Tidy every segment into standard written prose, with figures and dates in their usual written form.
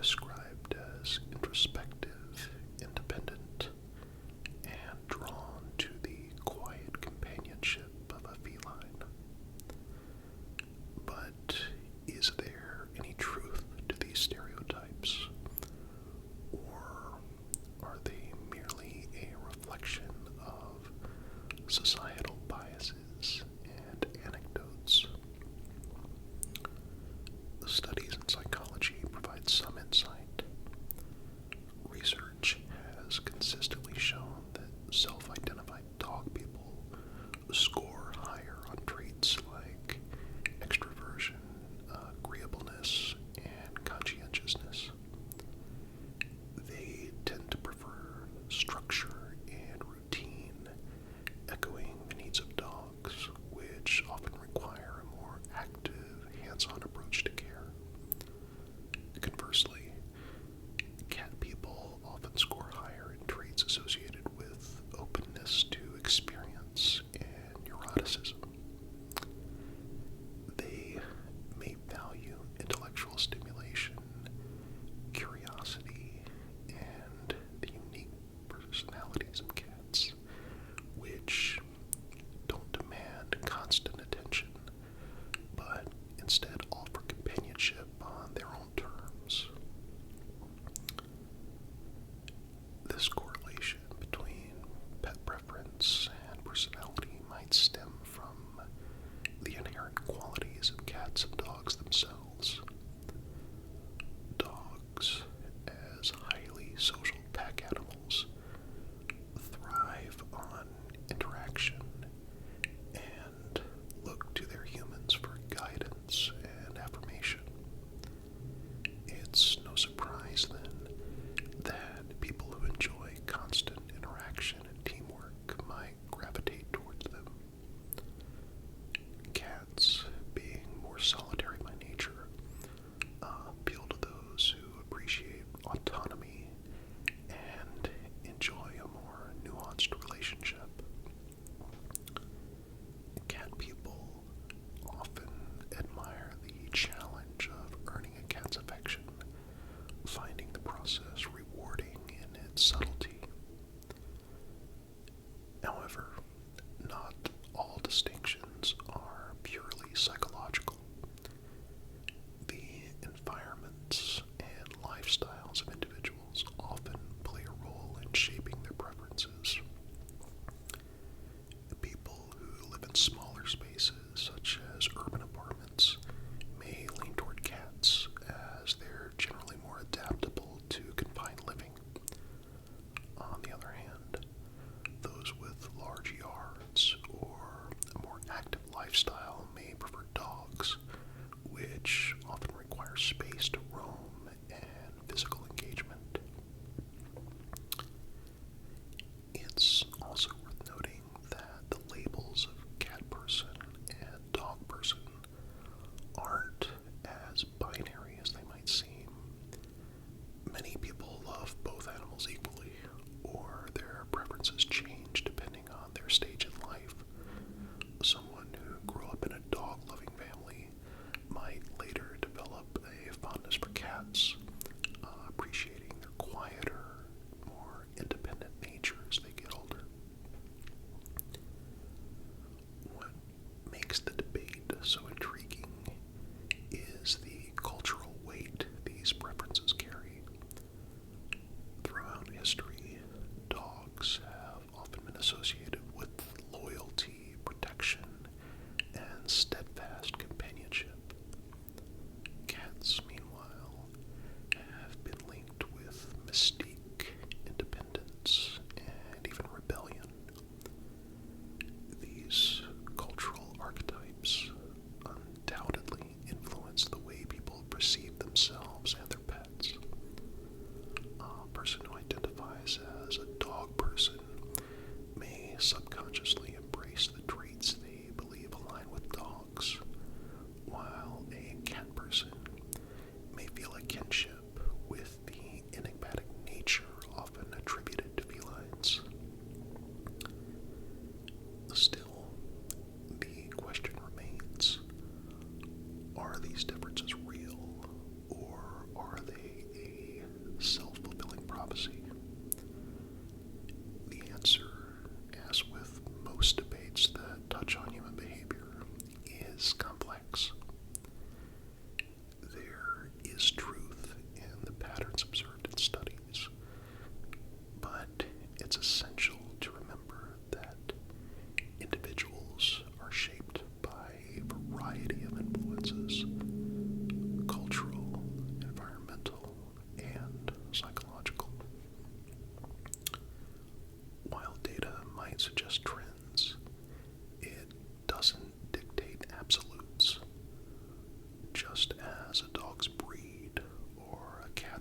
described as introspective, independent, and drawn to the quiet companionship of a feline. But is there any truth to these stereotypes? Or are they merely a reflection of societal biases and anecdotes? The studies in psychology provide some insight. Research has consistently shown that self-identified dog people score higher on traits like extroversion, agreeableness, and conscientiousness. They tend to prefer structure and routine, echoing the needs of dogs, which often require a more active, hands-on approach to care. Conversely, cat people often score higher in traits associated with openness to experience and neuroticism. They may value intellectual stimulation, curiosity, and the unique personalities of cats, which don't demand constant attention, but instead offer companionship on their own terms. This correlation between pet preference and personality might stem from the inherent qualities of cats and dogs themselves. Dogs, as highly social pack animals, thrive on interaction and look to their humans for guidance and affirmation. It's no surprise, then, that people who enjoy constant interaction and teamwork might gravitate towards them. Cats, being more solitary by nature, appeal to those who appreciate autonomy and enjoy a more nuanced relationship. Cat people often admire the challenge of earning a cat's affection, finding the process rewarding in its subtlety. However, not all distinctions are purely psychological. The environments and lifestyles of individuals often play a role in shaping their preferences. People who live in smaller spaces, such as urban apartments, may lean toward cats as they're generally more adaptable to confined living,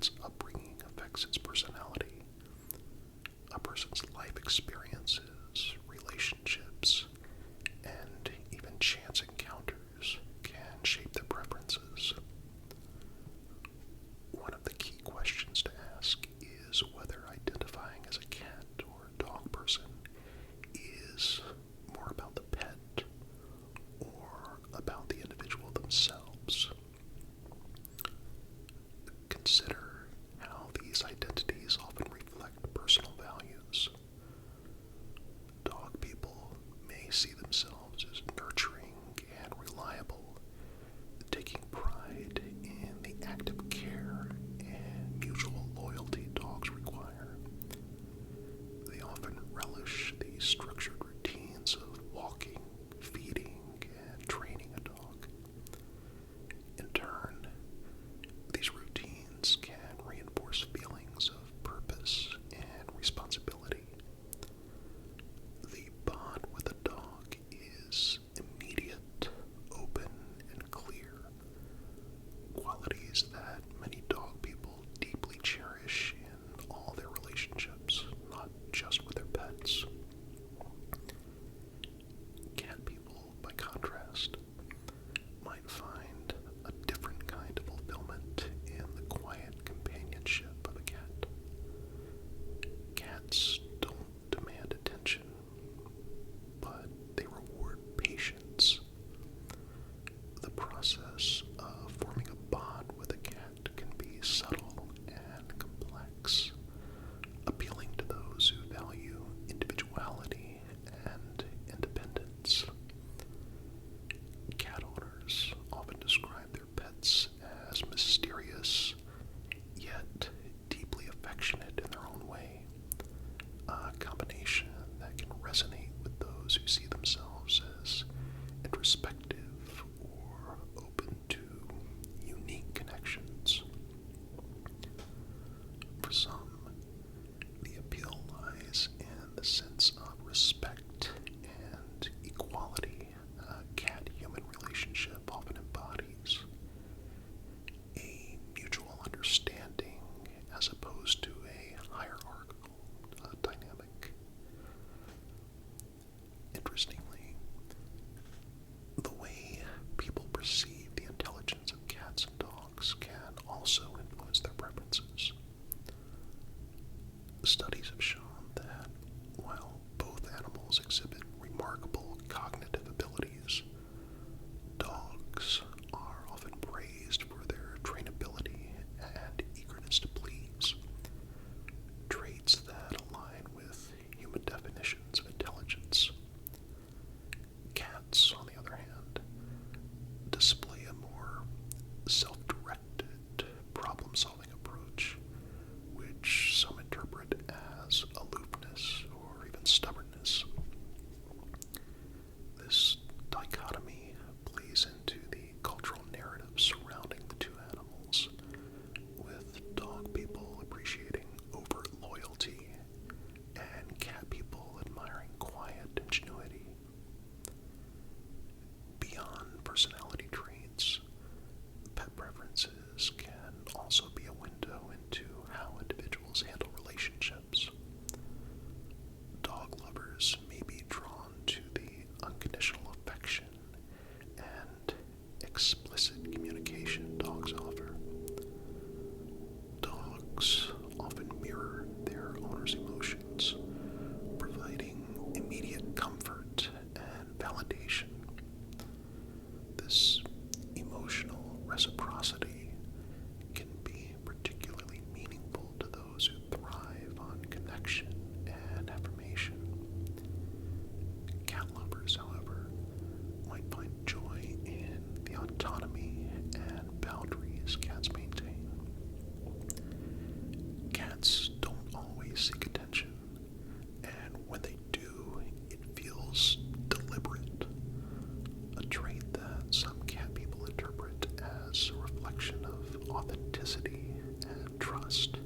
cat's upbringing affects its personality. A person's life experiences, relationships, and even chance encounters can shape their preferences. One of the key questions to ask is whether identifying as a cat or dog person is more about the pet or about the individual themselves. Consider how these identities often reflect personal values. Dog people may see themselves as nurturing and reliable, taking pride in the active care and mutual loyalty dogs require. They often relish the structured routines of walking, feeding, and training a dog. In turn, these routines can reinforce feelings of purpose and responsibility. The bond with a dog is immediate, open, and clear, qualities that many dog people deeply cherish in all their relationships, not just with their pets. Cat people, by contrast, might find a different kind of fulfillment in the quiet companionship of a cat. Cats don't demand attention, but they reward patience. The process of forming a bond with a cat can be subtle and complex, appealing to those who value individuality and independence. Cat owners often describe their pets as mysterious, yet deeply affectionate in their own way, a combination that can resonate with those who see themselves as introspective or open to unique connections. For some, the appeal lies in the sense of respect and equality a cat-human relationship often embodies. A mutual understanding as opposed to a hierarchical dynamic. Interestingly, the way people perceive the intelligence of cats and dogs can also influence their preferences. Studies have shown that while both animals exhibit remarkable cognitive abilities, dogs are often praised for their trainability and eagerness to please, traits that align with human definitions of intelligence. Cats, on the other hand, display a more self-directed, problem-solving approach, which some interpret as aloofness or even stubbornness. This dichotomy plays into the cultural narrative surrounding the two animals, with dog people appreciating overt loyalty and cat people admiring quiet ingenuity. Beyond personality traits, pet preferences can also be a window into how individuals handle relationships. Dog lovers may be drawn to the unconditional affection and explicit communication dogs offer. Dogs often mirror their owner's emotions, providing immediate comfort and validation. This emotional reciprocity can be particularly meaningful to those who thrive on connection and affirmation. Cat lovers, however, might find joy in the autonomy and boundaries cats maintain. Cats don't always seek attention, and when they do, it feels deliberate, a trait that some cat people interpret as a reflection of authenticity and trust.